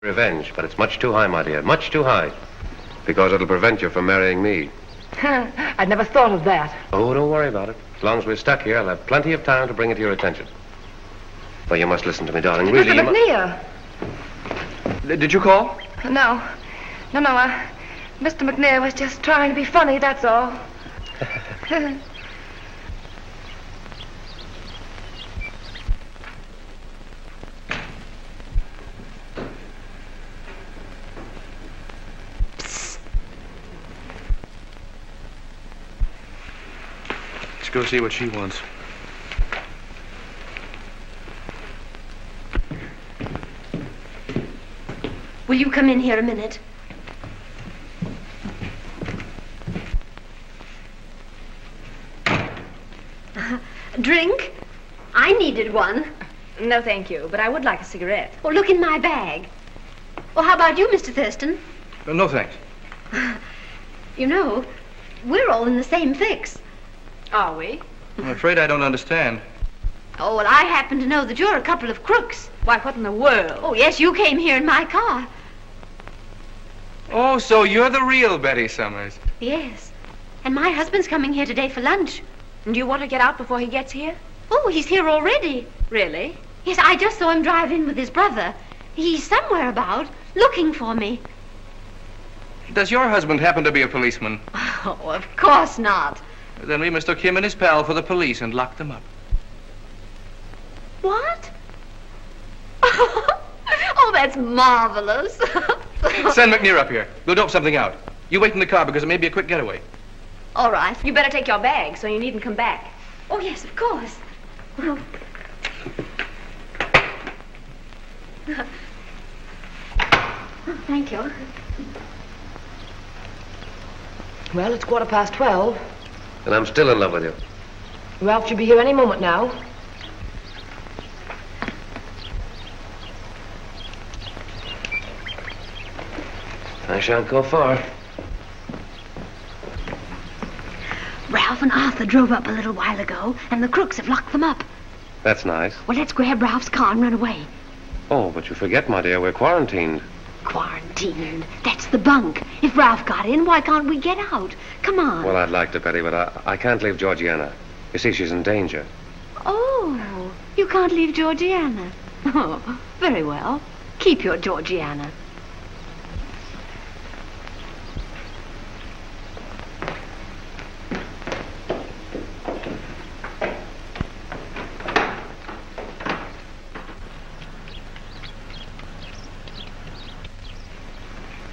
Revenge, but it's much too high, my dear, much too high. Because it'll prevent you from marrying me. I'd never thought of that. Oh, don't worry about it. As long as we're stuck here, I'll have plenty of time to bring it to your attention. Well, you must listen to me, darling. Really, Mr. McNear. Did you call? No. No, Mr. McNear was just trying to be funny, that's all. Let's go see what she wants. Will you come in here a minute? Drink? I needed one. No, thank you, but I would like a cigarette. Well, look in my bag. Well, how about you, Mr. Thurston? No, thanks. You know, we're all in the same fix. Are we? I'm afraid I don't understand. Oh, well, I happen to know that you're a couple of crooks. Why, what in the world? Oh, yes, you came here in my car. Oh, so you're the real Betty Summers. Yes. And my husband's coming here today for lunch. And do you want to get out before he gets here? Oh, he's here already. Really? Yes, I just saw him drive in with his brother. He's somewhere about, looking for me. Does your husband happen to be a policeman? Oh, of course not. Then we mistook him and his pal for the police and locked them up. What? Oh, that's marvelous. Send McNear up here. We'll dope something out. You wait in the car because it may be a quick getaway. All right. You better take your bag so you needn't come back. Oh, yes, of course. Oh. Thank you. Well, it's 12:15. And I'm still in love with you. Ralph should be here any moment now. I shan't go far. Ralph and Arthur drove up a little while ago, and the crooks have locked them up. That's nice. Well, let's grab Ralph's car and run away. Oh, but you forget, my dear, we're quarantined. Quarantined? That's the bunk. If Ralph got in, why can't we get out? Come on. Well, I'd like to, Betty, but I can't leave Georgiana. You see, she's in danger. Oh, you can't leave Georgiana. Oh, very well. Keep your Georgiana.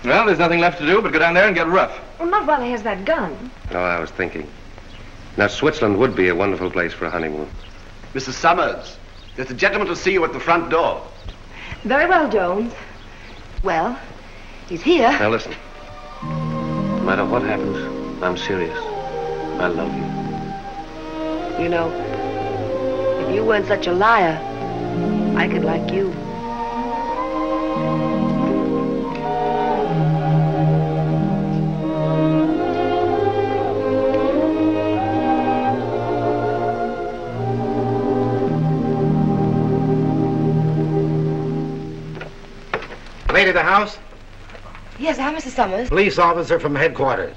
Well, there's nothing left to do but go down there and get rough. Well, not while he has that gun. Oh, I was thinking. Now, Switzerland would be a wonderful place for a honeymoon. Mrs. Summers, there's a gentleman to see you at the front door. Very well, Jones. Well, he's here. Now, listen. No matter what happens, I'm serious. I love you. You know, if you weren't such a liar, I could like you. Lady of the house? Yes, I'm Mrs. Summers. Police officer from headquarters.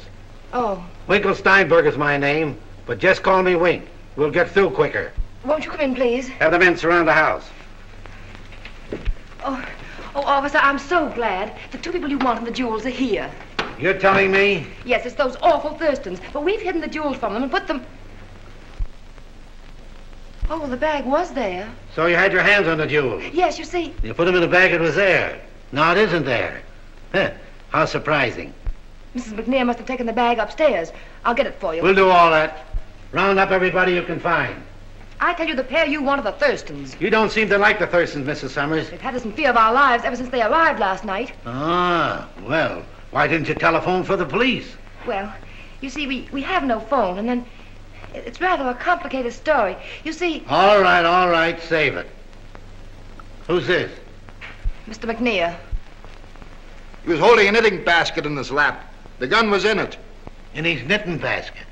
Oh, Winkle Steinberger's my name, but just call me Wink. We'll get through quicker. won't you come in, please? Have the men surround the house. Oh, officer, I'm so glad. The two people you want and the jewels are here. You're telling me? Yes, it's those awful Thurstons, but we've hidden the jewels from them and put them... Oh, well, the bag was there. So you had your hands on the jewels? Yes, you see... You put them in the bag, it was there. No, it isn't there. Huh, how surprising. Mrs. McNear must have taken the bag upstairs. I'll get it for you. We'll do all that. Round up everybody you can find. I tell you, the pair you want are the Thurstons. You don't seem to like the Thurstons, Mrs. Summers. They've had us in fear of our lives ever since they arrived last night. Ah, well, why didn't you telephone for the police? Well, you see, we have no phone, and then it's rather a complicated story. You see... All right, save it. Who's this? Mr. McNear. He was holding a knitting basket in his lap. The gun was in it. In his knitting basket.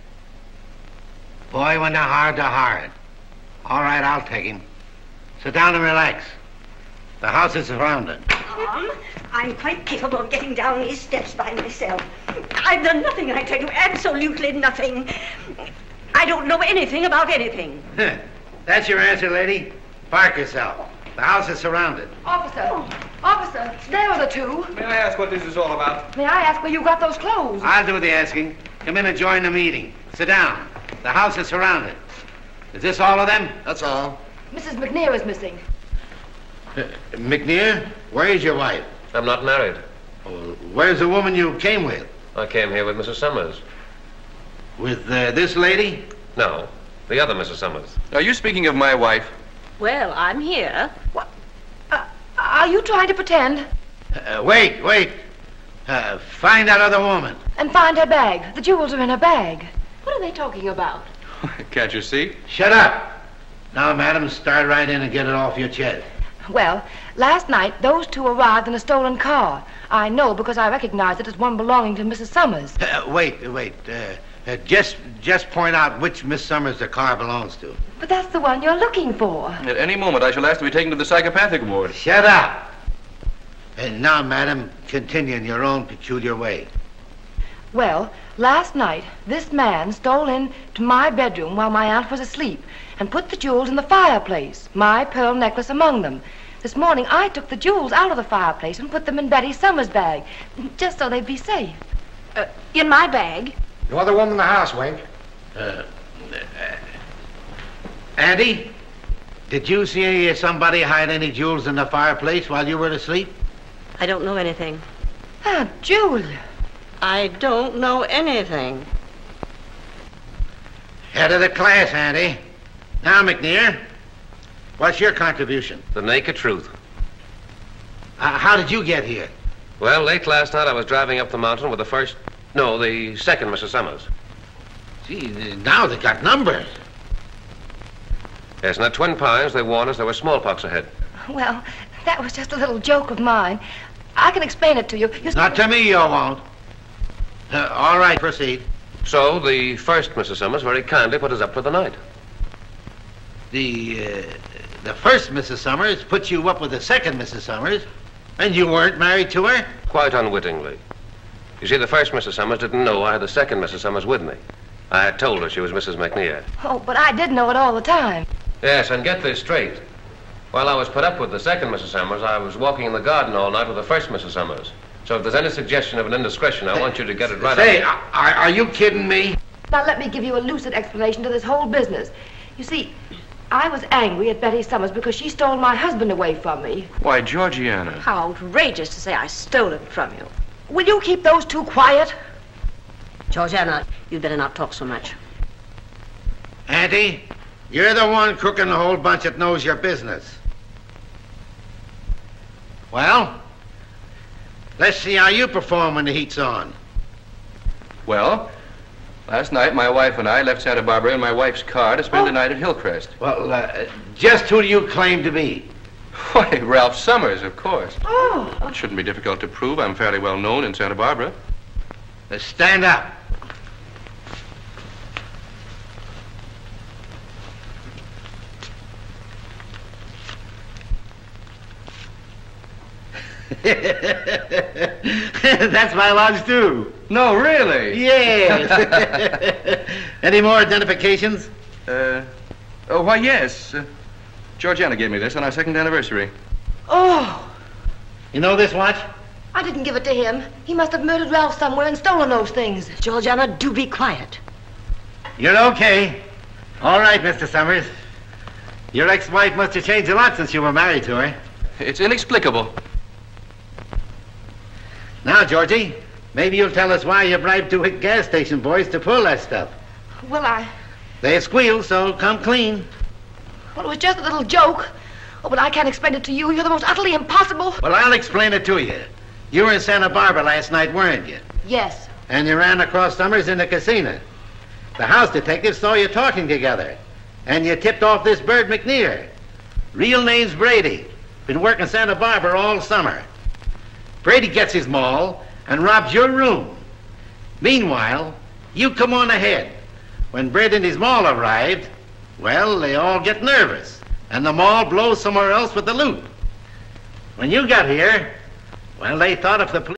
Boy, when they're hard, they're hard. All right, I'll take him. Sit down and relax. The house is surrounded. I'm quite capable of getting down these steps by myself. I've done nothing, I tell you, absolutely nothing. I don't know anything about anything. That's your answer, lady? Park yourself. The house is surrounded. Officer, there are the two. May I ask what this is all about? May I ask where you got those clothes? I'll do the asking. Come in and join the meeting. Sit down. The house is surrounded. Is this all of them? That's all. Mrs. McNear is missing. McNear, where is your wife? I'm not married. Where's the woman you came with? I came here with Mrs. Summers. With this lady? No, the other Mrs. Summers. Are you speaking of my wife? Well, I'm here. What? Are you trying to pretend? Wait. Find that other woman. And find her bag. The jewels are in her bag. What are they talking about? Can't you see? Shut up. Now, madam, start right in and get it off your chest. Well, last night, those two arrived in a stolen car. I know because I recognized it as one belonging to Mrs. Summers. Wait. Just point out which Miss Summers the car belongs to. But that's the one you're looking for. At any moment, I shall ask to be taken to the psychopathic ward. Shut up. And now, madam, continue in your own peculiar way. Well, last night, this man stole into my bedroom while my aunt was asleep and put the jewels in the fireplace, my pearl necklace among them. This morning, I took the jewels out of the fireplace and put them in Betty Summers' bag, just so they'd be safe. In my bag? No other woman in the house, Wink. Auntie, did you see somebody hide any jewels in the fireplace while you were asleep? I don't know anything. Aunt Julia. I don't know anything. Head of the class, Auntie. Now, McNear, what's your contribution? The naked truth. How did you get here? Well, late last night I was driving up the mountain with the second Mrs. Summers. Gee, now they got numbers. Yes, and at Twin Pines they warned us there was smallpox ahead. Well, that was just a little joke of mine. I can explain it to you. Not to me, you won't. All right, proceed. So the first Mrs. Summers very kindly put us up for the night. The first Mrs. Summers put you up with the second Mrs. Summers, and you weren't married to her? Quite unwittingly. You see, the first Mrs. Summers didn't know I had the second Mrs. Summers with me. I had told her she was Mrs. McNear. Oh, but I did know it all the time. Yes, and get this straight. While I was put up with the second Mrs. Summers, I was walking in the garden all night with the first Mrs. Summers. So if there's any suggestion of an indiscretion, I want you to get it right. Say, are you kidding me? Now, let me give you a lucid explanation to this whole business. You see, I was angry at Betty Summers because she stole my husband away from me. Why, Georgiana. How outrageous to say I stole him from you. Will you keep those two quiet? Georgiana, you'd better not talk so much. Auntie, you're the one cooking the whole bunch that knows your business. Well, let's see how you perform when the heat's on. Well, last night my wife and I left Santa Barbara in my wife's car to spend the night at Hillcrest. Well, just who do you claim to be? Why, Ralph Summers, of course. Oh. It shouldn't be difficult to prove. I'm fairly well known in Santa Barbara. Stand up. That's my watch, too. No, really? Yes. Any more identifications? Why, yes. Georgiana gave me this on our second anniversary. Oh. You know this watch? I didn't give it to him. He must have murdered Ralph somewhere and stolen those things. Georgiana, do be quiet. You're okay. All right, Mr. Summers. Your ex-wife must have changed a lot since you were married to her. It's inexplicable. Now, Georgie, maybe you'll tell us why you bribed two gas station boys to pull that stuff. Well, They squeal, so come clean. Well, it was just a little joke. Oh, but I can't explain it to you. You're the most utterly impossible. Well, I'll explain it to you. You were in Santa Barbara last night, weren't you? Yes. And you ran across Summers in the casino. The house detective saw you talking together. And you tipped off this bird McNear. Real name's Brady. Been working Santa Barbara all summer. Brady gets his maul and robs your room. Meanwhile, you come on ahead. When Brady and his maul arrived, well, they all get nervous. And the maul blows somewhere else with the loot. When you got here, well, they thought if the police